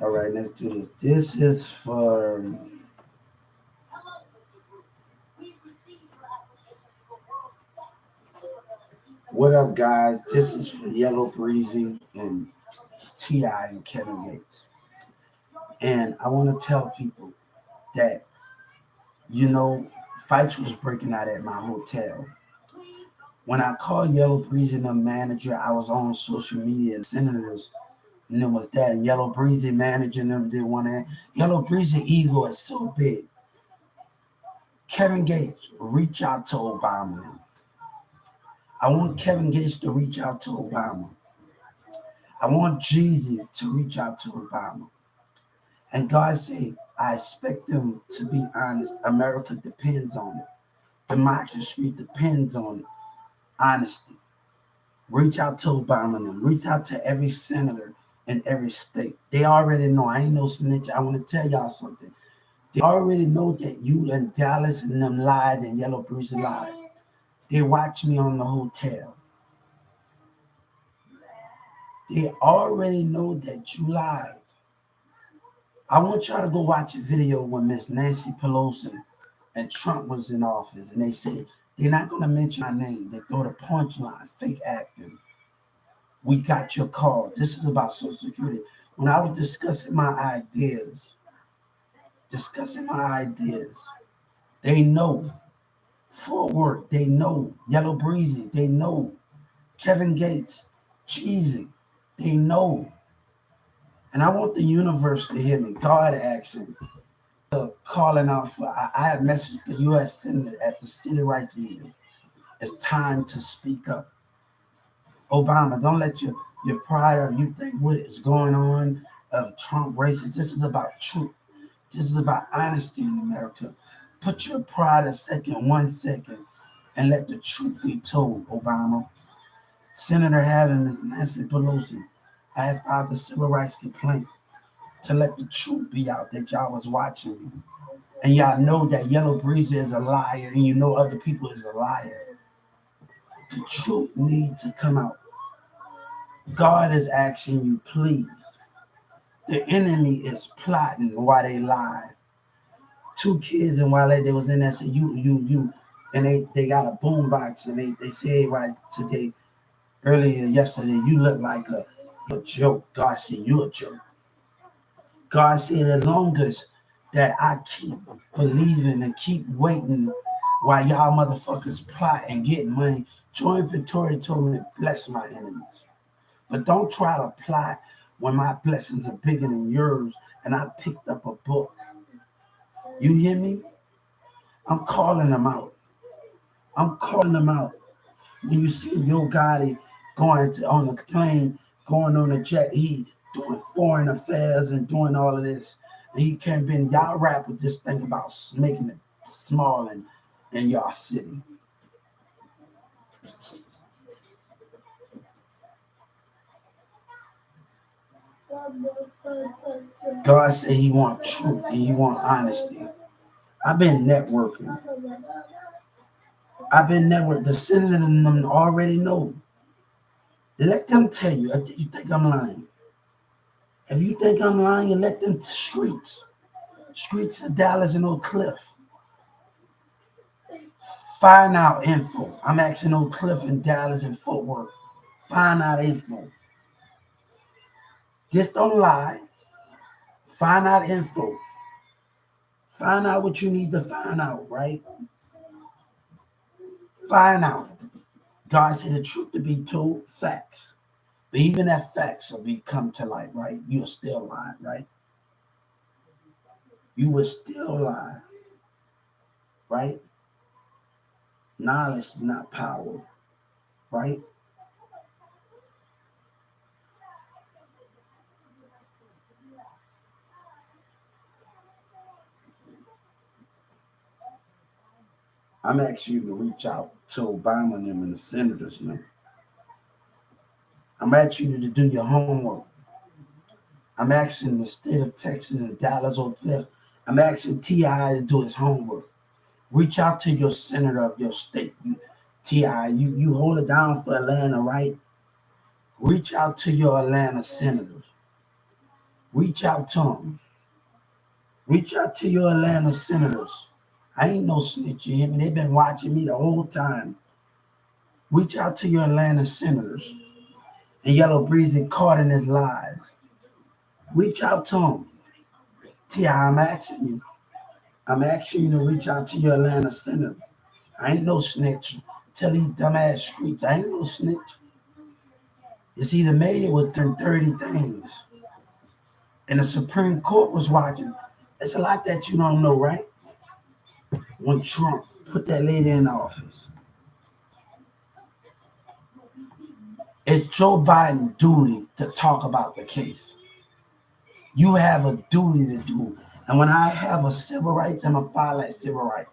All right, let's do this. This is for what up, guys? This is for Yellow Breezy and Ti and Kevin Gates. And I want to tell people that you know fights was breaking out at my hotel. When I called Yellow Breezy and the manager, I was on social media and senators and it was that and Yellow Breezy managing them did one that. Yellow Breezy ego is so big. Kevin Gates, reach out to Obama now. I want Kevin Gates to reach out to Obama. I want Jeezy to reach out to Obama. And God said, I expect them to be honest. America depends on it. Democracy depends on it. Honesty. Reach out to Obama and them. Reach out to every senator in every state. They already know. I ain't no snitch. I want to tell y'all something. They already know that you and Dallas and them lied and Yellow Bruce lied. They watch me on the hotel. They already know that you lied. I want y'all to go watch a video when Miss Nancy Pelosi and Trump was in office, and they said they're not going to mention my name. They throw the punchline, fake acting. We got your call. This is about Social Security. When I was discussing my ideas, they know. Full work, they know. Yellow Breezy, they know. Kevin Gates, Cheesy, they know. And I want the universe to hear me. God action. Calling out for, I have messaged the U.S. Senator at the city rights meeting. It's time to speak up. Obama, don't let your pride or you think what is going on of Trump racist. This is about truth. This is about honesty in America. Put your pride a second, 1 second, and let the truth be told, Obama. Senator Haddon and Nancy Pelosi, I have filed a civil rights complaint to let the truth be out that y'all was watching me. And y'all know that Yellow Breezy is a liar and you know other people is a liar. The truth needs to come out. God is asking you, please. The enemy is plotting while they lie. Two kids and while they was in there said you and they got a boom box and they said right today earlier yesterday you look like a joke. God said you a joke. God said as long as that I keep believing and keep waiting while y'all motherfuckers plot and get money. Joy Victoria told me to bless my enemies. But don't try to plot when my blessings are bigger than yours and I picked up a book. You hear me? I'm calling them out. I'm calling them out. When you see Yo Gotti going on the plane, going on the jet, he doing foreign affairs and doing all of this. And he can't be in y'all rappers just think about making it small in y'all city. God said he want truth and he want honesty. I've been networking. The senator and them already know. Let them tell you if you think I'm lying. If you think I'm lying, let them streets of Dallas and Oak Cliff. Find out info. I'm asking Oak Cliff and Dallas and Fort Worth. Find out info. Just don't lie. Find out info. Find out what you need to find out, right? Find out. God said the truth to be told, facts. But even that facts will be come to light, right? You're still lying, right? You will still lie, right? Knowledge is not power, right? I'm asking you to reach out to Obama and them and the senators and them. I'm asking you to do your homework. I'm asking the state of Texas and Dallas Oak Cliff. I'm asking T.I. to do his homework. Reach out to your senator of your state. T.I., you hold it down for Atlanta, right? Reach out to your Atlanta senators. Reach out to them. Reach out to your Atlanta senators. I ain't no snitch, you hear me? They've been watching me the whole time. Reach out to your Atlanta senators and Yellow Breezy caught in his lies. Reach out to them. T.I., I'm asking you. I'm asking you to reach out to your Atlanta senator. I ain't no snitch. Tell these dumbass streets, I ain't no snitch. You see, the mayor was doing 30 things, and the Supreme Court was watching. It's a lot that you don't know, right? When Trump put that lady in office, it's Joe Biden's duty to talk about the case. You have a duty to do. And when I have a civil rights, I'm a file at civil rights.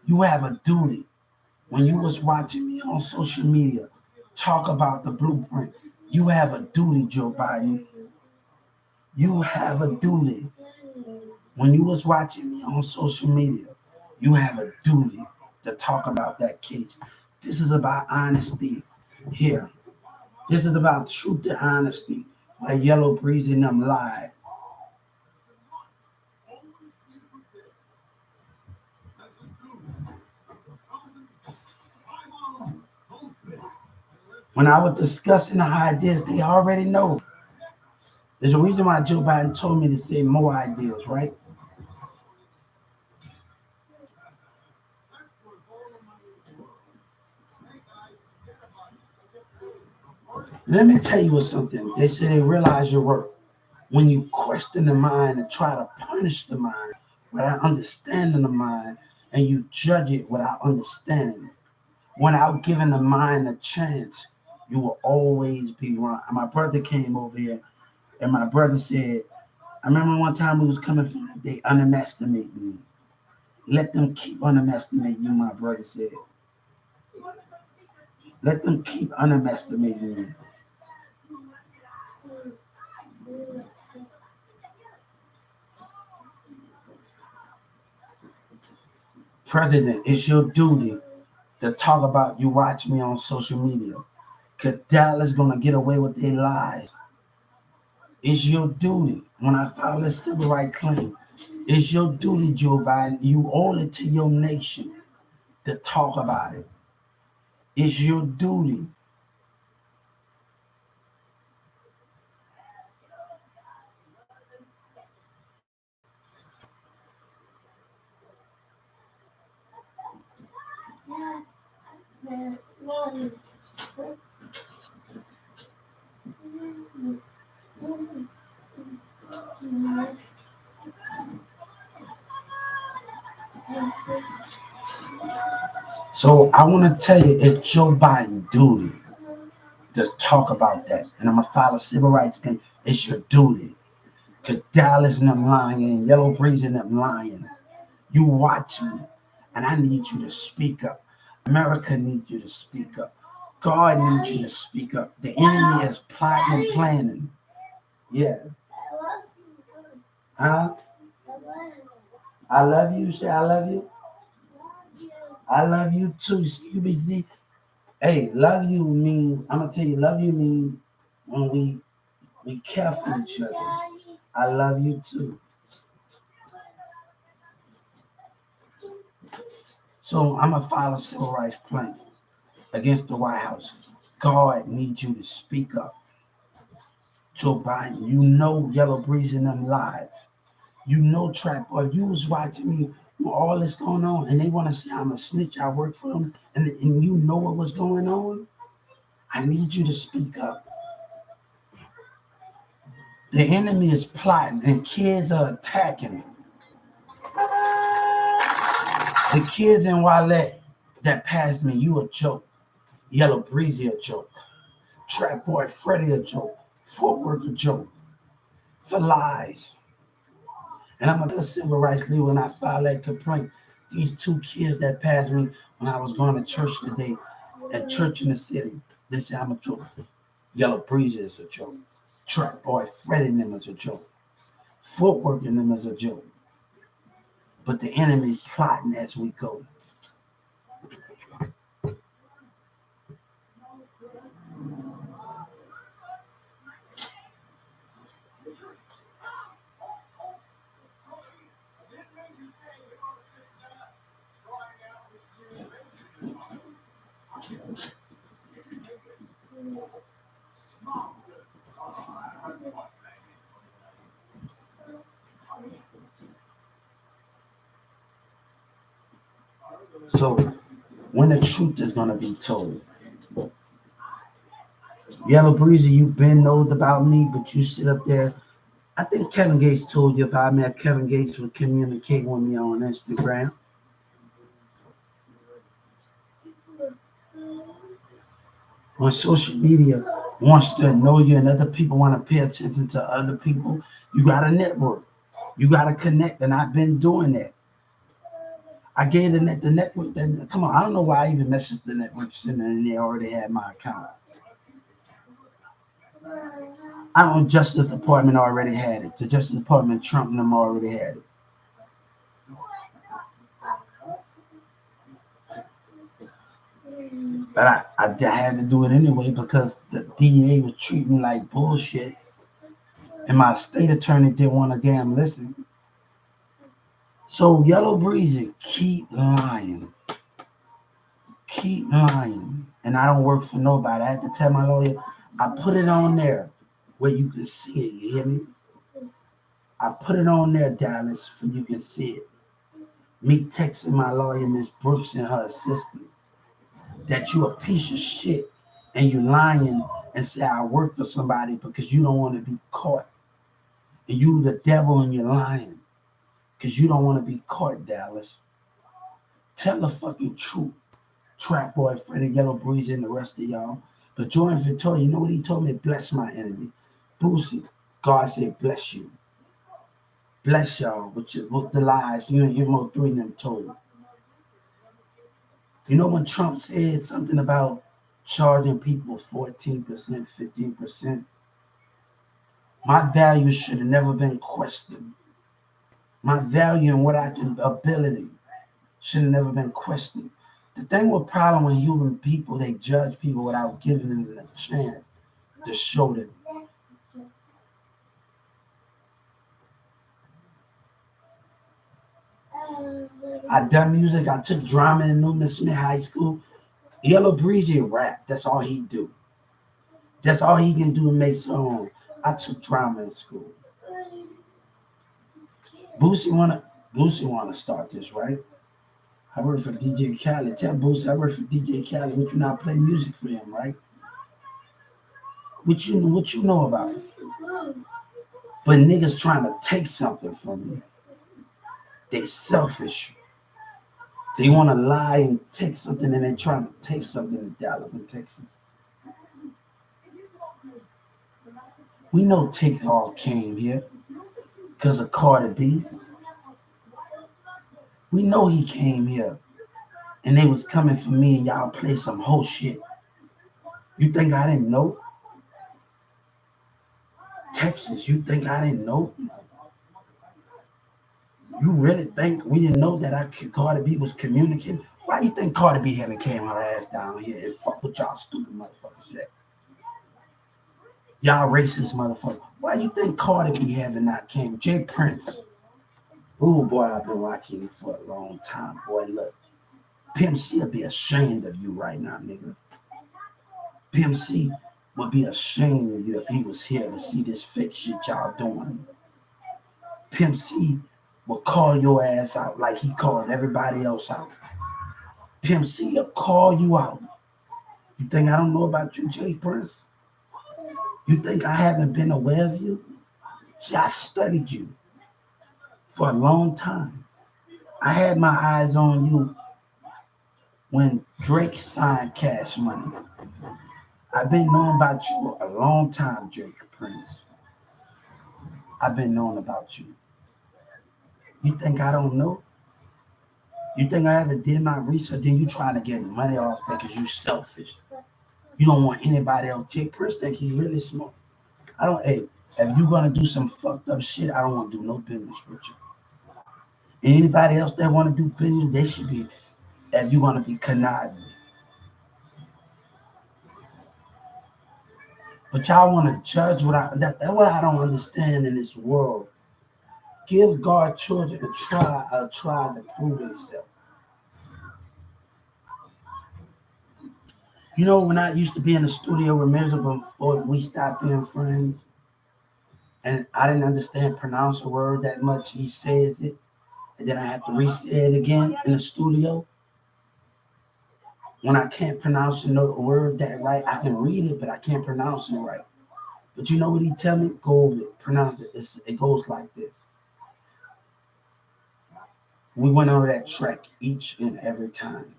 You have a duty. When you was watching me on social media talk about the blueprint, you have a duty, Joe Biden. You have a duty. When you was watching me on social media, you have a duty to talk about that case. This is about honesty here. This is about truth and honesty. Where Yellow Breeze and them lied. When I was discussing the ideas, they already know. There's a reason why Joe Biden told me to say more ideas, right? Let me tell you something. They say they realize your work. When you question the mind and try to punish the mind without understanding the mind, and you judge it without understanding it, without giving the mind a chance, you will always be wrong. And my brother came over here, and my brother said, I remember one time we was coming from, they underestimate me. Let them keep underestimating you, my brother said. Let them keep underestimating you. President, it's your duty to talk about you watch me on social media. Cause Dallas gonna get away with their lies. It's your duty. When I file a civil rights claim, it's your duty, Joe Biden. You owe it to your nation to talk about it. It's your duty. So I want to tell you, it's Joe Biden's duty to talk about that. And I'm gonna file a civil rights claim. It's your duty. Cause Dallas and them lying and Yellow Breeze and them lying. You watch me, and I need you to speak up. America needs you to speak up. God needs you to speak up. The enemy is plotting and planning. Yeah. Huh? I love you. Say I love you. I love you too. UBC. Hey, love you mean. I'm gonna tell you, love you mean when we care for each other. I love you too. So I'm gonna file a civil rights claim against the White House. God needs you to speak up. Joe Biden, you know Yellow Breeze and them lied. You know Trap Boy. You was watching me when all this going on, and they want to say I'm a snitch. I work for them, and you know what was going on. I need you to speak up. The enemy is plotting, and kids are attacking. The kids in Wale that passed me, you a joke. Yellow Breezy a joke. Trap Boy Freddy a joke. Fort Worth a joke. For lies. And I'm a civil rights leader when I filed that complaint. These two kids that passed me when I was going to church today, at church in the city, they say I'm a joke. Yellow Breezy is a joke. Trap Boy Freddy and them is a joke. Footwork in them is a joke. But the enemy plotting as we go. So when the truth is gonna be told, Yellow Breezy, you been knowed about me, but you sit up there. I think Kevin Gates told you about me. Kevin Gates would communicate with me on Instagram. When social media wants to know you and other people want to pay attention to other people, you got to network. You got to connect, and I've been doing that. I gave the network. Then come on, I don't know why I even messaged the network center, and they already had my account. I don't. Justice Department already had it. The Justice Department, Trump and them already had it. But I had to do it anyway because the DEA was treating me like bullshit, and my state attorney didn't want to damn listen. So Yellow Breezy, keep lying, and I don't work for nobody. I had to tell my lawyer, I put it on there where you can see it. You hear me? I put it on there, Dallas, for you can see it. Me texting my lawyer, Miss Brooks, and her assistant, that you a piece of shit and you lying and say I work for somebody because you don't want to be caught. And you the devil and you're lying because you don't want to be caught, Dallas. Tell the fucking truth. Trap Boy, Freddie, Yellow Breeze, and the rest of y'all. But Jordan Victoria, you know what he told me? Bless my enemy. Boosie, God said, bless you. Bless y'all with the lies you and Mo three of them told. You know when Trump said something about charging people 14%, 15%? My value should have never been questioned. My value and what I can ability should have never been questioned. The thing with problem with human people, they judge people without giving them a chance to show them. I done music. I took drama in Newman Smith High School. Yellow Breezy rap. That's all he do. That's all he can do to make songs. I took drama in school. Boosie wanna start this, right? I work for DJ Khaled. Tell Boosie I work for DJ Khaled. What you not play music for him, right? What you know about it? But niggas trying to take something from me. They selfish. They want to lie and take something, and they trying to take something in Dallas and Texas. We know Takeoff came here because of Carter B. We know he came here, and they was coming for me, and y'all play some whole shit. You think I didn't know? Texas, you think I didn't know? You really think we didn't know that Cardi B was communicating? Why do you think Cardi B haven't came her ass down here and fuck with y'all stupid motherfuckers yet? Y'all racist motherfucker. Why you think Cardi B haven't not came? Jay Prince. Oh boy, I've been watching you for a long time. Boy, look. Pimp C will be ashamed of you right now, nigga. Pimp C would be ashamed of you if he was here to see this fake shit y'all doing. Pimp C will call your ass out like he called everybody else out. Pimp C will call you out. You think I don't know about you, Jay Prince? You think I haven't been aware of you? See, I studied you for a long time. I had my eyes on you when Drake signed Cash Money. I've been knowing about you a long time, Drake Prince. I've been knowing about you. You think I don't know? You think I haven't did my research? Then you trying to get money off that because you selfish. You don't want anybody else. Jay Prince think he's really smart. I don't. Hey, if you gonna do some fucked up shit, I don't want to do no business with you. Anybody else that want to do business, they should be. If you gonna be conniving, but y'all want to judge what that's what I don't understand in this world. Give God children a try to prove themselves. You know, when I used to be in the studio with Miserable before we stopped being friends, and I didn't understand pronounce a word that much. He says it, and then I have to re-say it again in the studio. When I can't pronounce a word that right, I can read it, but I can't pronounce it right. But you know what he tell me? Go over it, pronounce it. It goes like this. We went over that track each and every time.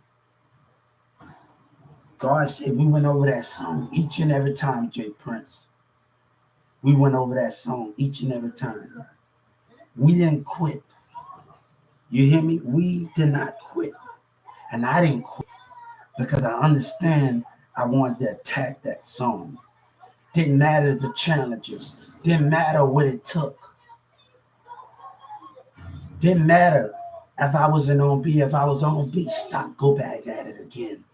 God said we went over that song each and every time, Jay Prince. We went over that song each and every time. We didn't quit. You hear me? We did not quit. And I didn't quit because I understand I wanted to attack that song. Didn't matter the challenges. Didn't matter what it took. Didn't matter if I was in on B. If I was on B, stop, go back at it again.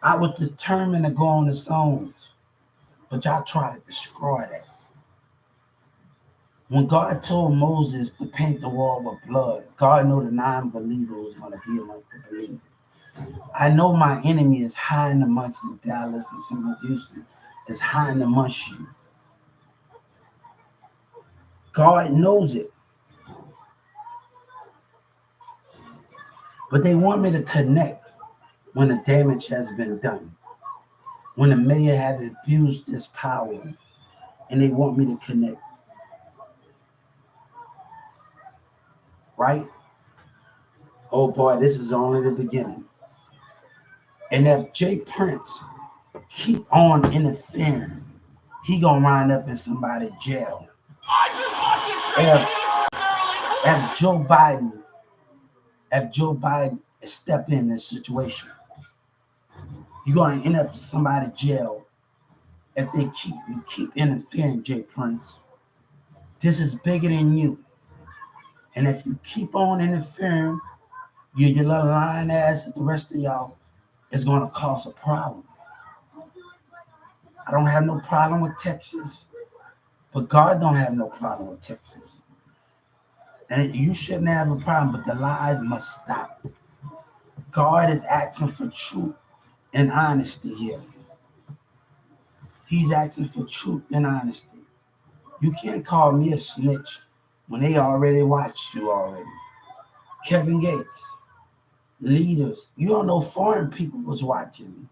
I was determined to go on the songs. But y'all try to destroy that. When God told Moses to paint the wall with blood, God knew the non-believer was going to be amongst the believers. I know my enemy is hiding amongst the Dallas and some of Houston, is hiding amongst you. God knows it. But they want me to connect when the damage has been done. When the mayor has abused his power and they want me to connect. Right? Oh boy, this is only the beginning. And if Jay Prince keep on interfering, he gonna wind up in somebody's jail. If Joe Biden step in this situation, you're gonna end up in somebody's jail if they keep interfering, Jay Prince. This is bigger than you. And if you keep on interfering, your little lying ass the rest of y'all is gonna cause a problem. I don't have no problem with Texas, but God don't have no problem with Texas. And you shouldn't have a problem, but the lies must stop. God is asking for truth and honesty here. He's asking for truth and honesty. You can't call me a snitch when they already watched you already. Kevin Gates, leaders, you don't know foreign people was watching me.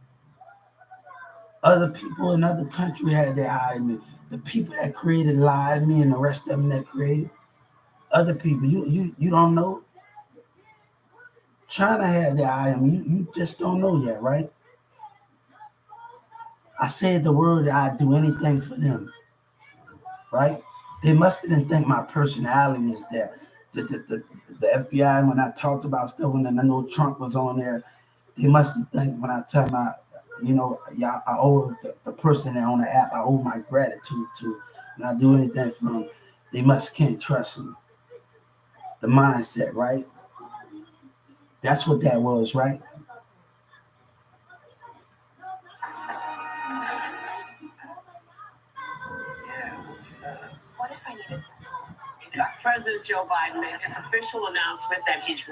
Other people in other countries had their eye on me. The people that created lied me and the rest of them that created other people. You don't know. China had their eye on me. You just don't know yet, right? I said the word that I'd do anything for them, right? They must have didn't think my personality is there. The FBI, when I talked about stuff, when I know Trump was on there, they must have think when I tell my, yeah, I owe the person that on the app, I owe my gratitude to. When I do anything for them, they must can't trust me. The mindset, right? That's what that was, right? What if I needed to? President Joe Biden made his official announcement that he's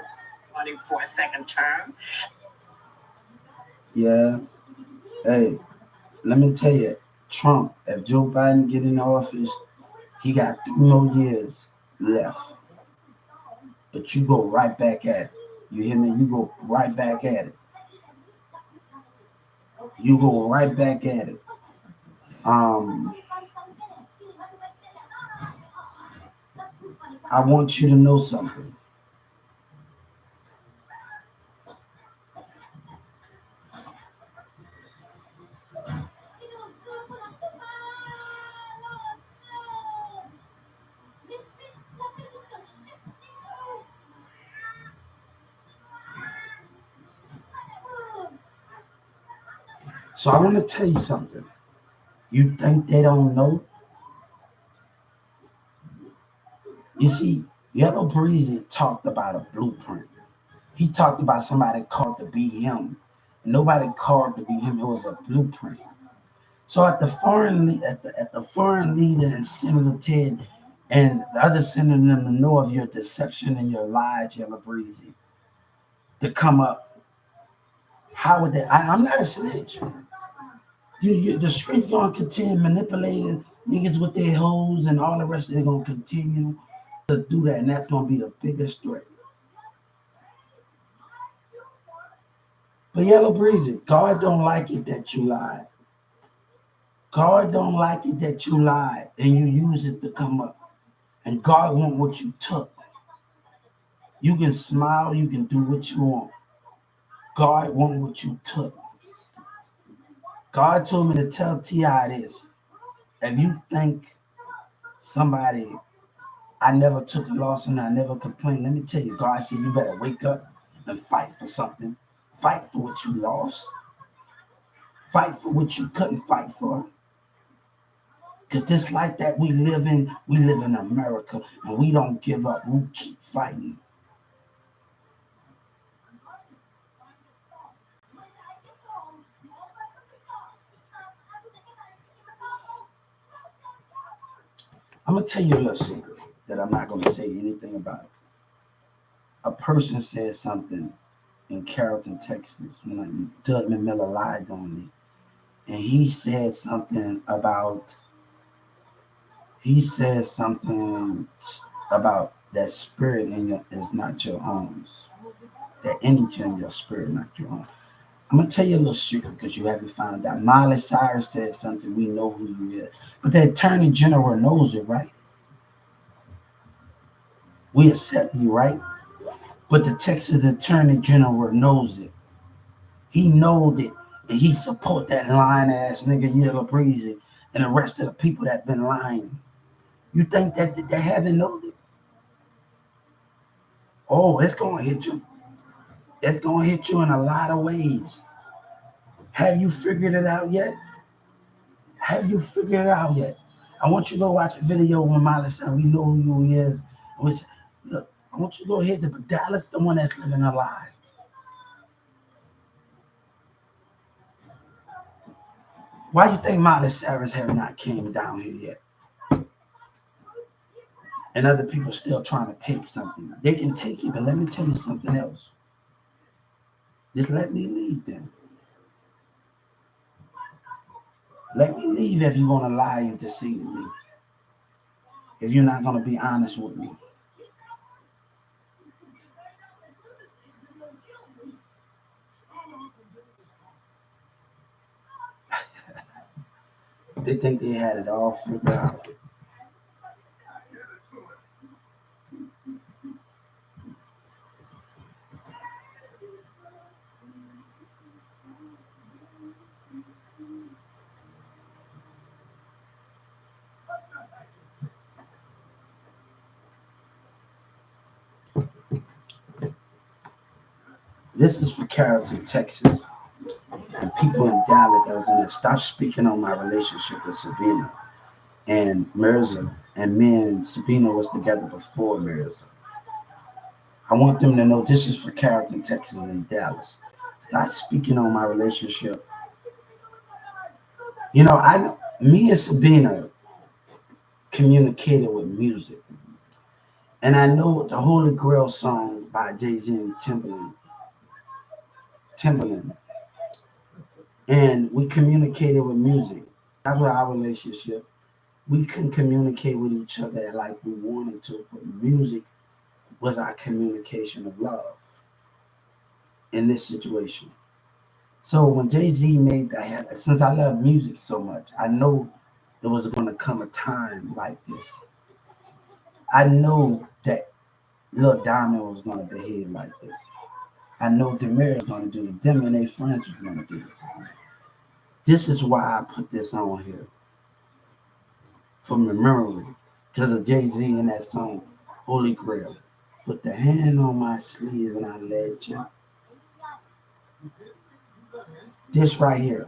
running for a second term. Yeah. Hey, let me tell you, Trump, if Joe Biden get in office, he got 3 more years left. But you go right back at it. You hear me? You go right back at it. You go right back at it. I want you to know something. So I want to tell you something. You think they don't know? You see, Yellow Breezy talked about a blueprint. He talked about somebody called to be him. And nobody called to be him. It was a blueprint. So at the foreign leader and Senator Ted and the other senator to know of your deception and your lies, Yellow Breezy, to come up How would that? I'm not a snitch. The streets gonna continue manipulating niggas with their hoes and all the rest. They're gonna continue to do that, and that's gonna be the biggest threat. But Yellow Breezy, God don't like it that you lied. God don't like it that you lied and you use it to come up. And God want what you took. You can smile, you can do what you want. God want what you took. God told me to tell T.I. this. If you think somebody, I never took a loss and I never complained, let me tell you, God said you better wake up and fight for something. Fight for what you lost. Fight for what you couldn't fight for. Because just like that, we live in America and we don't give up. We keep fighting. I'm going to tell you a little secret that I'm not going to say anything about. A person said something in Carrollton, Texas, when Dudman Miller lied on me. And he said something about that spirit in you is not your own. That energy in your spirit, not your own. I'm gonna tell you a little secret because you haven't found out. Miley Cyrus said something. We know who you is, but the Attorney General knows it, right? We accept you, right? But the Texas Attorney General knows it. He knows it, and he support that lying ass nigga Yella Breezy and the rest of the people that been lying. You think that they haven't known it? Oh, it's gonna hit you. It's gonna hit you in a lot of ways. Have you figured it out yet? Have you figured it out yet? I want you to go watch a video when Miley said we know who you is. Look, I want you to go ahead to Dallas, the one that's living a lie. Why you think Miley Cyrus have not came down here yet? And other people still trying to take something. They can take it, but let me tell you something else. Just let me lead them. Let me leave if you're gonna lie and deceive me. If you're not gonna be honest with me. They think they had it all figured out. This is for Carrollton, Texas, and people in Dallas that was in it. Stop speaking on my relationship with Sabina and Mirza. And me and Sabina was together before Mirza. I want them to know this is for Carrollton, Texas, and Dallas. Stop speaking on my relationship. You know, me and Sabina communicated with music. And I know the Holy Grail song by Jay-Z and Timberland. And we communicated with music. That was our relationship. We couldn't communicate with each other like we wanted to, but music was our communication of love in this situation. So when Jay-Z made that, since I love music so much, I know there was going to come a time like this. I know that Lil Diamond was going to behave like this. I know Demir was going to do it. Them and their friends was going to do this. This is why I put this on here. From the memory. Because of Jay-Z and that song, Holy Grail. Put the hand on my sleeve and I let you. This right here.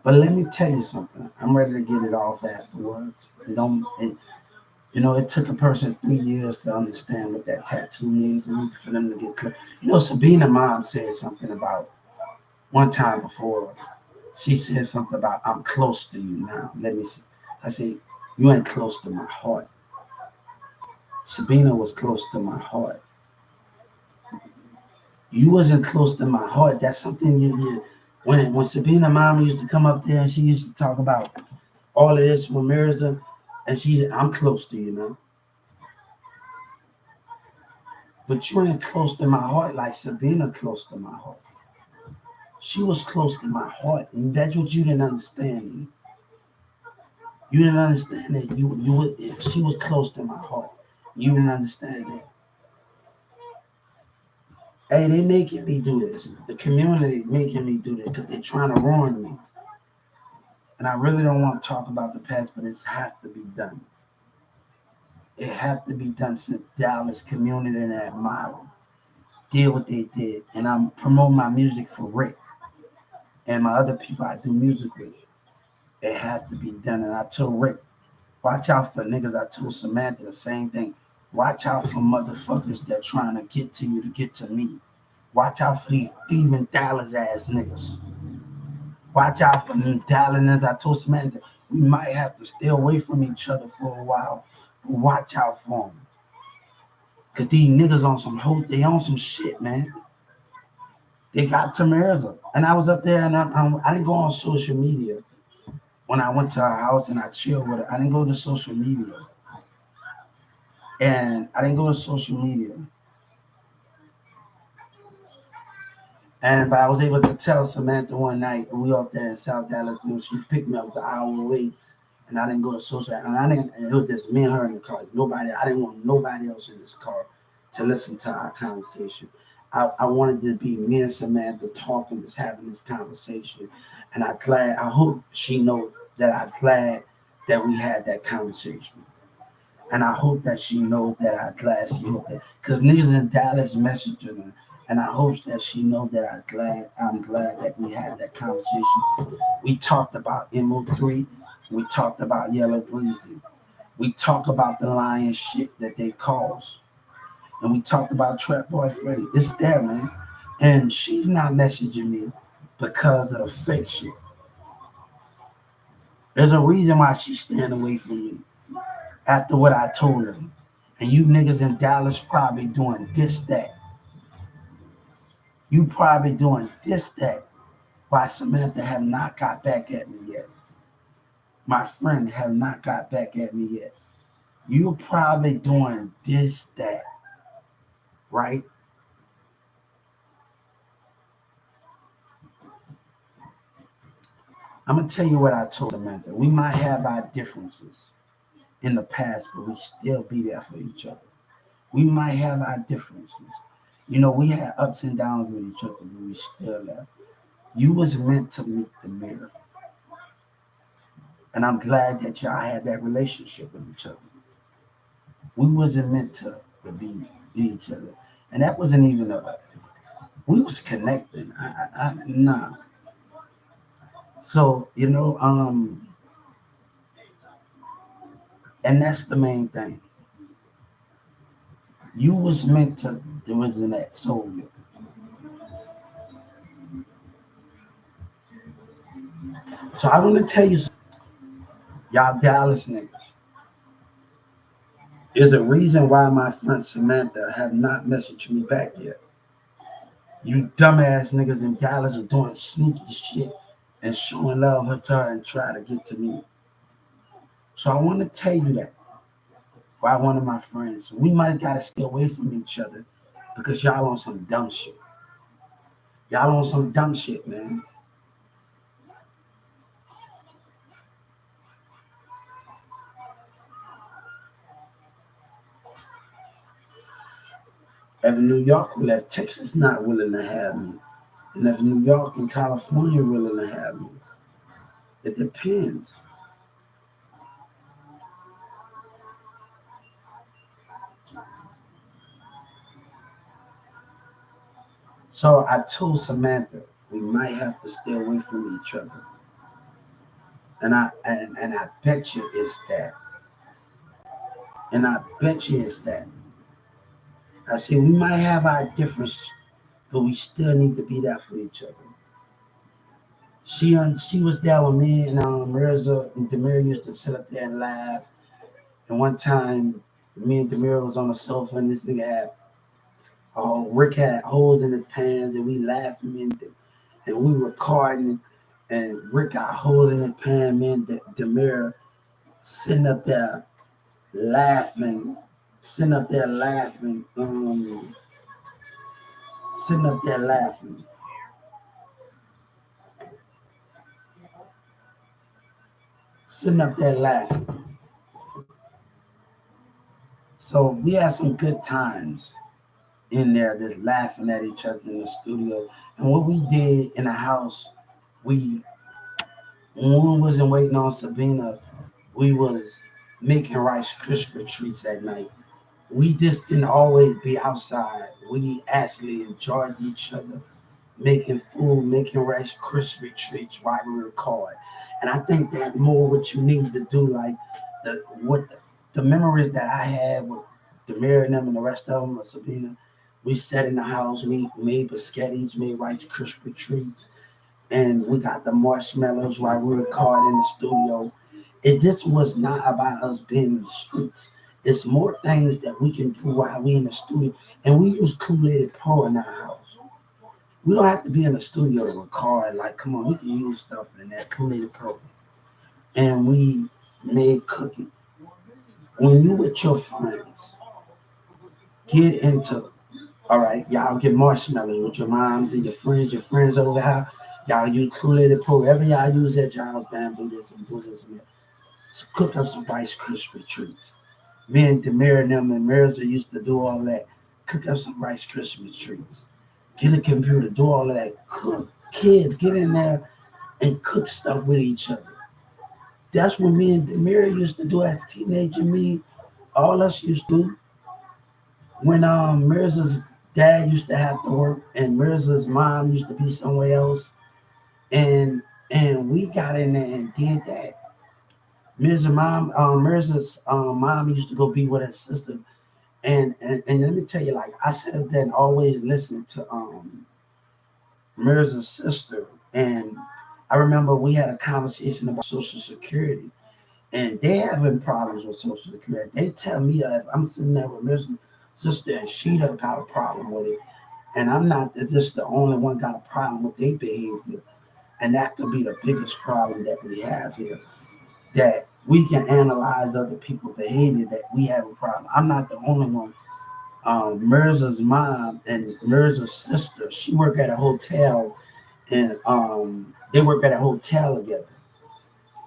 But let me tell you something. I'm ready to get it off afterwards. It took a person 3 years to understand what that tattoo means to me for them to get clear. Sabina mom said something about one time before. She said something about I'm close to you now. Let me see. I said, you ain't close to my heart. Sabina was close to my heart. You wasn't close to my heart. That's something when Sabina mama used to come up there and she used to talk about all of this with Mirza, and I'm close to you now. But you ain't close to my heart like Sabina close to my heart. She was close to my heart, and that's what you didn't understand me. You didn't understand that she was close to my heart. You didn't understand that. Hey, they making me do this. The community making me do this because they're trying to ruin me. And I really don't want to talk about the past, but it's have to be done. It have to be done since Dallas community and that model did what they did. And I'm promoting my music for Rick and my other people I do music with. It had to be done. And I told Rick, watch out for niggas. I told Samantha the same thing. Watch out for motherfuckers that trying to get to you to get to me. Watch out for these thieving Dallas ass niggas. Watch out for them Dallas niggas. I told Samantha, we might have to stay away from each other for a while. But watch out for them. Cause these niggas on some they on some shit, man. They got Tamirza. And I was up there and I didn't go on social media. When I went to her house and I chilled with her, I didn't go to social media. And I didn't go to social media. But I was able to tell Samantha one night, we up there in South Dallas, when she picked me up, it was an hour away, and I didn't go to social, and it was just me and her in the car. I didn't want nobody else in this car to listen to our conversation. I wanted to be me and Samantha talking, just having this conversation. And I hope she know that I'm glad that we had that conversation. And I hope that she knows that I'm glad she hope that, because niggas in Dallas messaging her. And I hope that she knows that I'm glad that we had that conversation. We talked about MO3. We talked about Yella Breezy. We talked about the lying shit that they cause. And we talked about Trap Boy Freddy. It's there, man. And she's not messaging me because of the fake shit. There's a reason why she's staying away from me after what I told her. And you niggas in Dallas probably doing this, that. You probably doing this, that. Why Samantha have not got back at me yet. My friend have not got back at me yet. You probably doing this, that. Right? I'm going to tell you what I told Samantha. We might have our differences in the past, but we still be there for each other. We might have our differences. You know, we had ups and downs with each other, but we still there. You was meant to meet the mirror. And I'm glad that y'all had that relationship with each other. We wasn't meant to be each other. And that wasn't even we was connecting. Nah. So, and that's the main thing. You was meant to, there was in that soul. So I want to tell you, y'all Dallas niggas, there's a reason why my friend Samantha have not messaged me back yet. You dumbass niggas in Dallas are doing sneaky shit and showing love to her and try to get to me. So I want to tell you that by one of my friends. We might gotta stay away from each other because y'all on some dumb shit. Y'all on some dumb shit, man. If New York will have Texas not willing to have me, and if New York and California willing to have me, it depends. So I told Samantha we might have to stay away from each other. And I bet you it's that. And I bet you it's that. I said we might have our difference, but we still need to be there for each other. She was there with me and Mirza and Demir used to sit up there and laugh. And one time, me and Demir was on the sofa and this nigga had Oh, Rick had holes in his pants, and we laughing and we recording, and Rick got holes in his pants. Man, Demir sitting up there laughing, sitting up there laughing, sitting up there laughing, sitting up there laughing. So we had some good times in there, just laughing at each other in the studio. And what we did in the house, we when we wasn't waiting on Sabina, we was making Rice Krispie treats at night. We just didn't always be outside. We actually enjoyed each other, making food, making Rice Krispie treats while we record. And I think that more what you need to do, like the memories that I had with Demir and them and the rest of them, or Sabina, we sat in the house, we made biscottis, made Rice Krispie treats, and we got the marshmallows while we recorded in the studio. It just was not about us being in the streets. It's more things that we can do while we in the studio. And we use Kool-Aid Pro in our house. We don't have to be in the studio to record. Like, come on, we can use stuff in that Kool-Aid Pro. And we made cooking. When you with your friends, get into, all right, y'all get marshmallows with your moms and your friends over here. Y'all use Kool-Aid Pro. Whatever y'all use that y'all bam, do this and do this and that. So cook up some Rice Krispie treats. Me and Demir and them and Mirza used to do all that. Cook up some Rice Krispie treats. Get a computer, do all of that. Cook. Kids, get in there and cook stuff with each other. That's what me and Demir used to do as a teenager. Me, all us used to do. When Mirza's dad used to have to work and Mirza's mom used to be somewhere else, and we got in there and did that. Mirza's mom used to go be with her sister, and let me tell you, like I said up there and always listened to Mirza's sister, and I remember we had a conversation about Social Security, and they having problems with Social Security. They tell me if I'm sitting there with Mirza's sister and she done got a problem with it, and I'm not just the only one got a problem with their behavior, and that could be the biggest problem that we have here. That we can analyze other people's behavior, that we have a problem. I'm not the only one. Mirza's mom and Mirza's sister, she work at a hotel, and they work at a hotel together.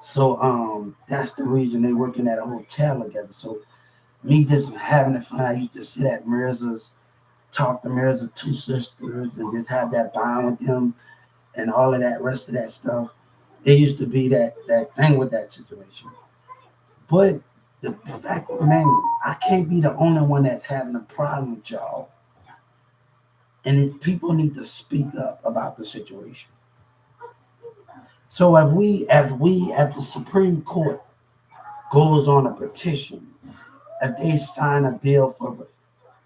So that's the reason they working at a hotel together. So me just having the fun, I used to sit at Mirza's, talk to Mirza's two sisters, and just have that bond with them, and all of that rest of that stuff. It used to be that thing with that situation. But the fact remains, I can't be the only one that's having a problem with y'all. And people need to speak up about the situation. So if the Supreme Court goes on a petition, if they sign a bill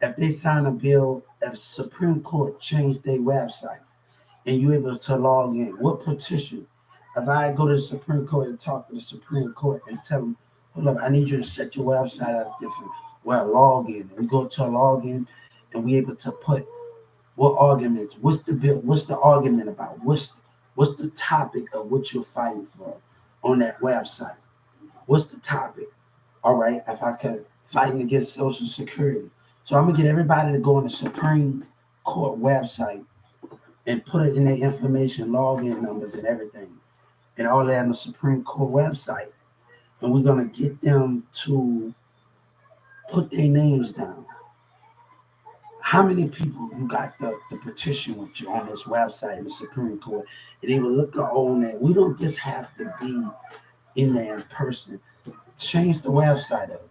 if they sign a bill, if Supreme Court change their website and you're able to log in, what petition? If I go to the Supreme Court and talk to the Supreme Court and tell them, hold up, I need you to set your website up different. Well, log in. We go to a login and we able to put what arguments, what's the bill, what's the argument about, what's the topic of what you're fighting for on that website. What's the topic? All right, if I can fighting against Social Security. So I'm gonna get everybody to go on the Supreme Court website and put it in their information, login numbers and everything, and all that on the Supreme Court website. And we're gonna get them to put their names down. How many people you got the petition with you on this website in the Supreme Court? And they will look on that. We don't just have to be in there in person. Change the website up.